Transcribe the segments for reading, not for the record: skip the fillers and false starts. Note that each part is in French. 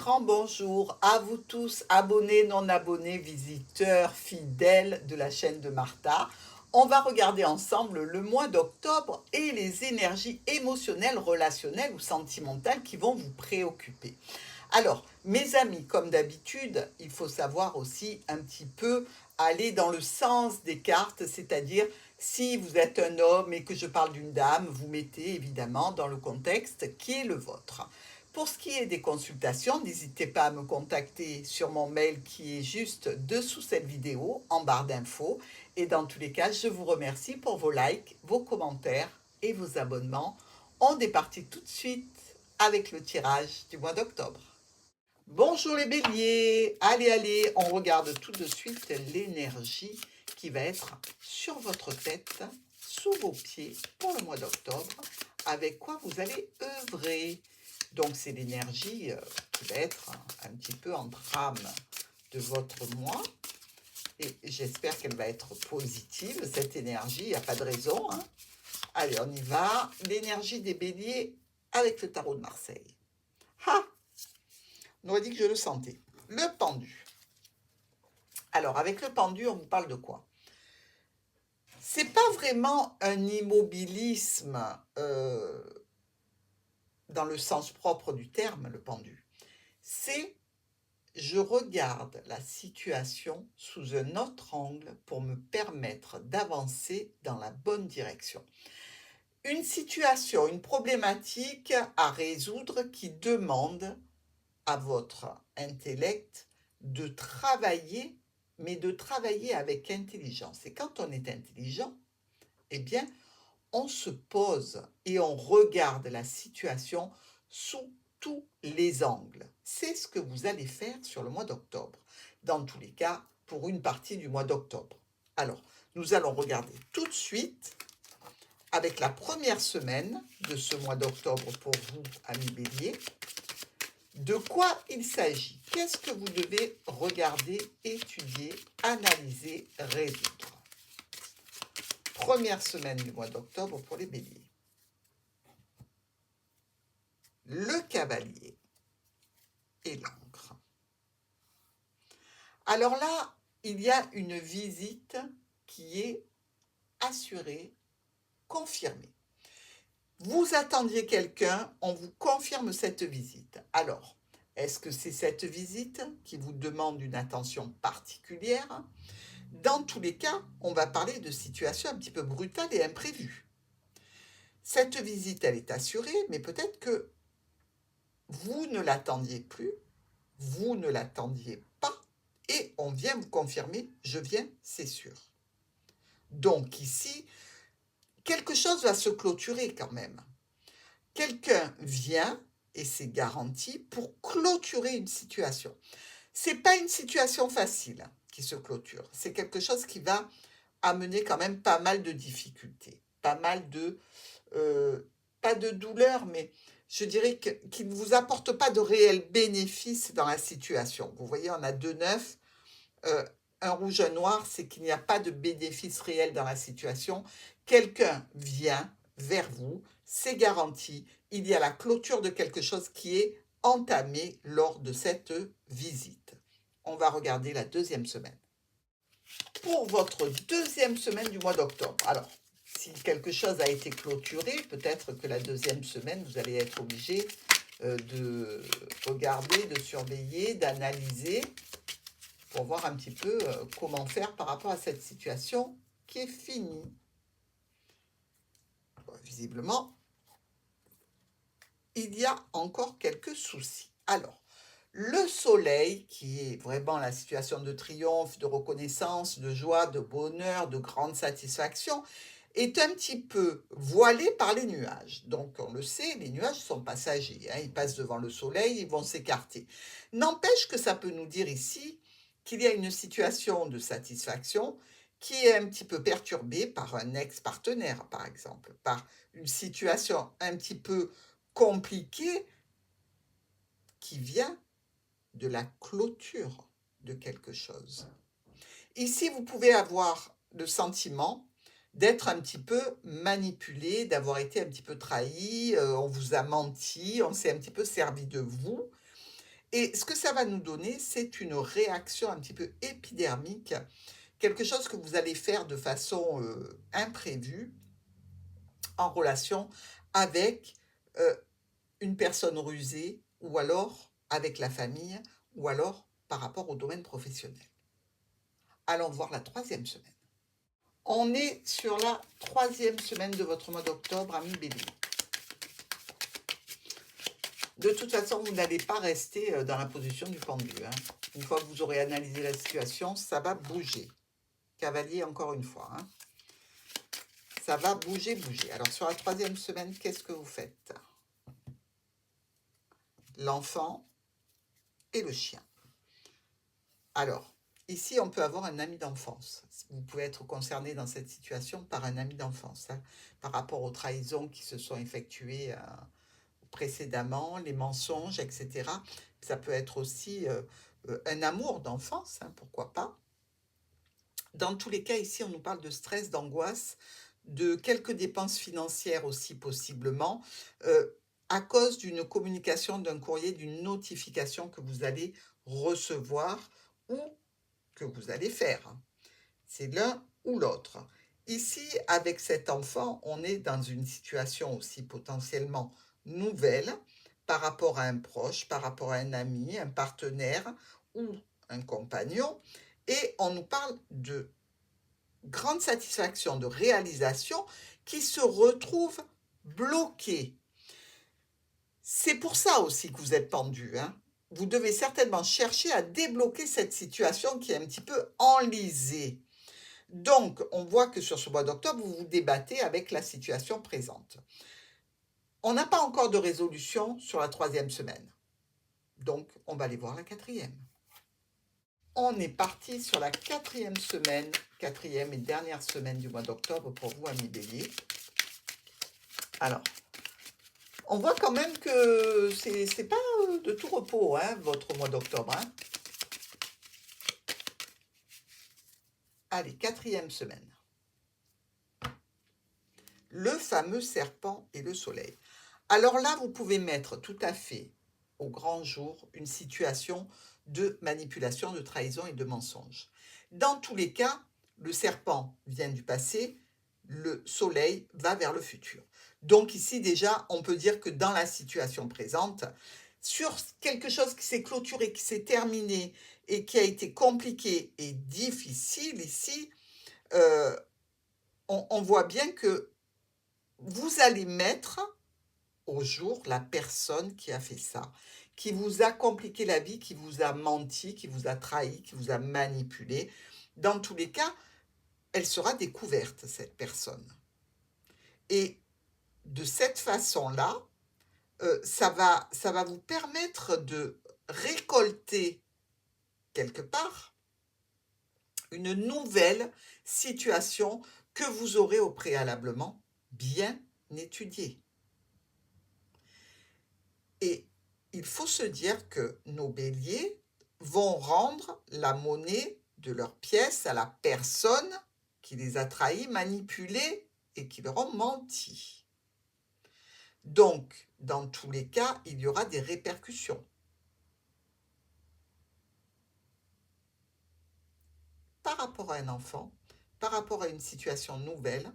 grand bonjour à vous tous, abonnés, non abonnés, visiteurs, fidèles de la chaîne de Martha. On va regarder ensemble le mois d'octobre et les énergies émotionnelles, relationnelles ou sentimentales qui vont vous préoccuper. Alors, mes amis, comme d'habitude, il faut savoir aussi un petit peu aller dans le sens des cartes, c'est-à-dire si vous êtes un homme et que je parle d'une dame, vous mettez évidemment dans le contexte qui est le vôtre. Pour ce qui est des consultations, n'hésitez pas à me contacter sur mon mail qui est juste dessous cette vidéo, en barre d'infos. Et dans tous les cas, je vous remercie pour vos likes, vos commentaires et vos abonnements. On est parti tout de suite avec le tirage du mois d'octobre. Bonjour les béliers, allez, on regarde tout de suite l'énergie qui va être sur votre tête, sous vos pieds pour le mois d'octobre, avec quoi vous allez œuvrer. Donc c'est l'énergie qui va être un petit peu en trame de votre mois, et j'espère qu'elle va être positive, cette énergie, il n'y a pas de raison. Allez, on y va, l'énergie des béliers avec le tarot de Marseille. Ah, on aurait dit que je le sentais. Le pendu. Alors, avec le pendu, on vous parle de quoi? C'est pas vraiment un immobilisme dans le sens propre du terme, le pendu. C'est je regarde la situation sous un autre angle pour me permettre d'avancer dans la bonne direction. Une situation, une problématique à résoudre qui demande à votre intellect de travailler, mais de travailler avec intelligence. Et quand on est intelligent, eh bien, on se pose et on regarde la situation sous tous les angles. C'est ce que vous allez faire sur le mois d'octobre. Dans tous les cas, pour une partie du mois d'octobre. Alors, nous allons regarder tout de suite avec la première semaine de ce mois d'octobre pour vous, amis béliers. De quoi il s'agit? Qu'est-ce que vous devez regarder, étudier, analyser, résoudre? Première semaine du mois d'octobre pour les béliers. Le cavalier et l'encre. Alors là, il y a une visite qui est assurée, confirmée. Vous attendiez quelqu'un, on vous confirme cette visite. Alors, est-ce que c'est cette visite qui vous demande une attention particulière? Dans tous les cas, on va parler de situations un petit peu brutales et imprévues. Cette visite, elle est assurée, mais peut-être que vous ne l'attendiez plus, vous ne l'attendiez pas, et on vient vous confirmer, je viens, c'est sûr. Donc ici, quelque chose va se clôturer quand même. Quelqu'un vient, et c'est garanti, pour clôturer une situation. C'est pas une situation facile qui se clôture. C'est quelque chose qui va amener quand même pas mal de difficultés, pas mal de, pas de douleur, mais je dirais qu'il ne vous apporte pas de réels bénéfices dans la situation. Vous voyez, on a 2 neufs, un rouge, un noir, c'est qu'il n'y a pas de bénéfice réel dans la situation. Quelqu'un vient vers vous, c'est garanti, il y a la clôture de quelque chose qui est entamé lors de cette visite. On va regarder la deuxième semaine. Pour votre deuxième semaine du mois d'octobre, alors, si quelque chose a été clôturé, peut-être que la deuxième semaine, vous allez être obligé de regarder, de surveiller, d'analyser pour voir un petit peu comment faire par rapport à cette situation qui est finie. Bon, visiblement, il y a encore quelques soucis. Alors, le soleil, qui est vraiment la situation de triomphe, de reconnaissance, de joie, de bonheur, de grande satisfaction, est un petit peu voilé par les nuages. Donc, on le sait, les nuages sont passagers. Ils passent devant le soleil, ils vont s'écarter. N'empêche que ça peut nous dire ici qu'il y a une situation de satisfaction qui est un petit peu perturbée par un ex-partenaire, par exemple, par une situation un petit peu compliquée qui vient de la clôture de quelque chose. Ici, vous pouvez avoir le sentiment d'être un petit peu manipulé, d'avoir été un petit peu trahi, on vous a menti, on s'est un petit peu servi de vous. Et ce que ça va nous donner, c'est une réaction un petit peu épidermique, quelque chose que vous allez faire de façon imprévue en relation avec une personne rusée, ou alors avec la famille, ou alors par rapport au domaine professionnel. Allons voir la 3e semaine. On est sur la 3e semaine de votre mois d'octobre, amis Bélier. De toute façon, vous n'allez pas rester dans la position du pendu. Hein. Une fois que vous aurez analysé la situation, ça va bouger. Cavalier, encore une fois. Hein. Ça va bouger. Alors, sur la 3e semaine, qu'est-ce que vous faites? L'enfant et le chien. Alors, ici, on peut avoir un ami d'enfance. Vous pouvez être concerné dans cette situation par un ami d'enfance, hein, par rapport aux trahisons qui se sont effectuées précédemment, les mensonges, etc. Ça peut être aussi un amour d'enfance, hein, pourquoi pas. Dans tous les cas, ici, on nous parle de stress, d'angoisse, de quelques dépenses financières aussi possiblement, à cause d'une communication, d'un courrier, d'une notification que vous allez recevoir ou que vous allez faire. C'est l'un ou l'autre. Ici, avec cet enfant, on est dans une situation aussi potentiellement nouvelle par rapport à un proche, par rapport à un ami, un partenaire ou un compagnon. Et on nous parle de grande satisfaction, de réalisation qui se retrouve bloquée. C'est pour ça aussi que vous êtes pendu, hein. Vous devez certainement chercher à débloquer cette situation qui est un petit peu enlisée. Donc, on voit que sur ce mois d'octobre, vous vous débattez avec la situation présente. On n'a pas encore de résolution sur la 3e semaine. Donc, on va aller voir la 4e. On est parti sur la 4e semaine, 4e et dernière semaine du mois d'octobre pour vous, amis Bélier. Alors, on voit quand même que c'est pas de tout repos, hein, votre mois d'octobre. Hein. Allez, 4e semaine. Le fameux serpent et le soleil. Alors là, vous pouvez mettre tout à fait au grand jour une situation de manipulation, de trahison et de mensonge. Dans tous les cas, le serpent vient du passé, le soleil va vers le futur. Donc ici déjà, on peut dire que dans la situation présente, sur quelque chose qui s'est clôturé, qui s'est terminé et qui a été compliqué et difficile ici, on voit bien que vous allez mettre au jour la personne qui a fait ça, qui vous a compliqué la vie, qui vous a menti, qui vous a trahi, qui vous a manipulé. Dans tous les cas, elle sera découverte, cette personne. Et de cette façon-là, ça va vous permettre de récolter quelque part une nouvelle situation que vous aurez au préalablement bien étudiée. Et il faut se dire que nos béliers vont rendre la monnaie de leurs pièces à la personne qui les a trahis, manipulés et qui leur ont menti. Donc, dans tous les cas, il y aura des répercussions. Par rapport à un enfant, par rapport à une situation nouvelle,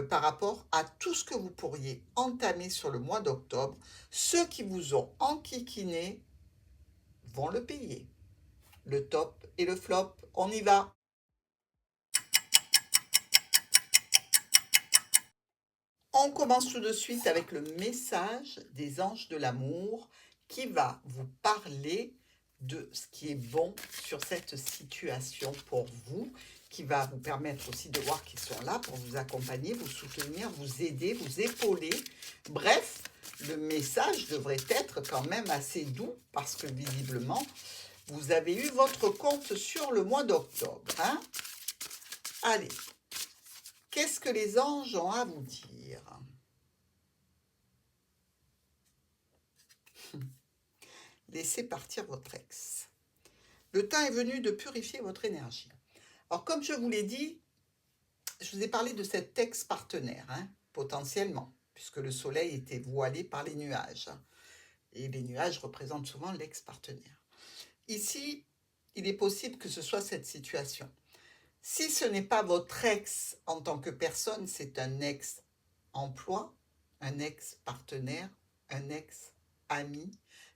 par rapport à tout ce que vous pourriez entamer sur le mois d'octobre, ceux qui vous ont enquiquiné vont le payer. Le top et le flop, on y va. On commence tout de suite avec le message des anges de l'amour qui va vous parler de ce qui est bon sur cette situation pour vous, qui va vous permettre aussi de voir qu'ils sont là pour vous accompagner, vous soutenir, vous aider, vous épauler. Bref, le message devrait être quand même assez doux parce que visiblement, vous avez eu votre compte sur le mois d'octobre. Hein? Allez, qu'est-ce que les anges ont à vous dire? Laissez partir votre ex. Le temps est venu de purifier votre énergie. Alors, comme je vous l'ai dit, je vous ai parlé de cet ex-partenaire, hein, potentiellement, puisque le soleil était voilé par les nuages. Et les nuages représentent souvent l'ex-partenaire. Ici, il est possible que ce soit cette situation. Si ce n'est pas votre ex en tant que personne, c'est un ex-emploi, un ex-partenaire, un ex-ami.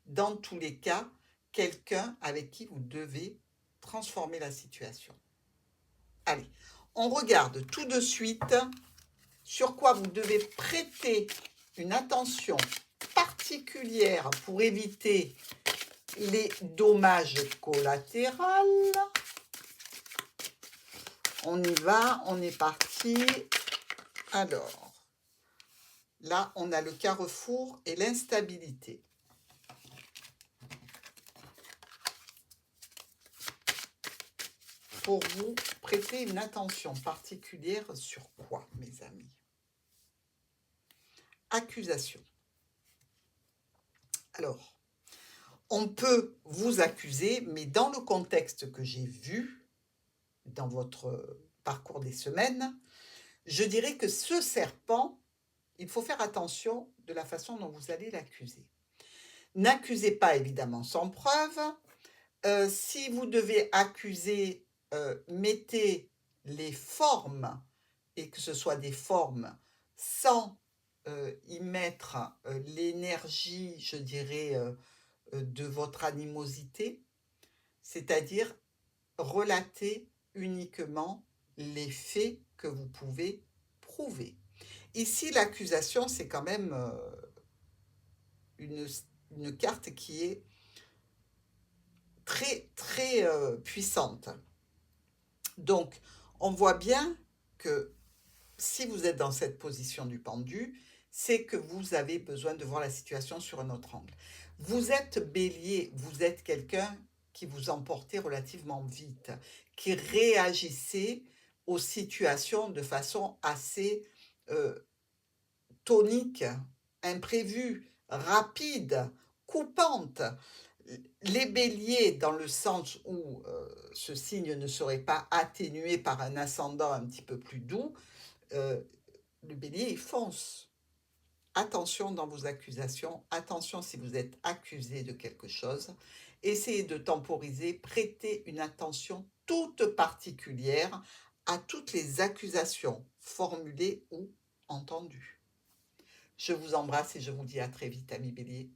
Dans tous les cas, quelqu'un avec qui vous devez transformer la situation. Allez, on regarde tout de suite sur quoi vous devez prêter une attention particulière pour éviter les dommages collatéraux. On y va, on est parti. Alors, là, on a le carrefour et l'instabilité. Pour vous prêter une attention particulière sur quoi, mes amis? Accusation. Alors, on peut vous accuser, mais dans le contexte que j'ai vu, dans votre parcours des semaines, je dirais que ce serpent, il faut faire attention de la façon dont vous allez l'accuser. N'accusez pas évidemment sans preuve. Si vous devez accuser, mettez les formes, et que ce soit des formes sans y mettre l'énergie, je dirais, de votre animosité, c'est-à-dire relater uniquement les faits que vous pouvez prouver. Ici, l'accusation, c'est quand même une carte qui est très, très puissante. Donc, on voit bien que si vous êtes dans cette position du pendu, c'est que vous avez besoin de voir la situation sur un autre angle. Vous êtes bélier, vous êtes quelqu'un qui vous emportez relativement vite, qui réagissez aux situations de façon assez tonique, imprévue, rapide, coupante. Les béliers, dans le sens où ce signe ne serait pas atténué par un ascendant un petit peu plus doux, le bélier, il fonce. Attention dans vos accusations, attention si vous êtes accusé de quelque chose. Essayez de temporiser, prêtez une attention toute particulière à toutes les accusations formulées ou entendues. Je vous embrasse et je vous dis à très vite, amis béliers.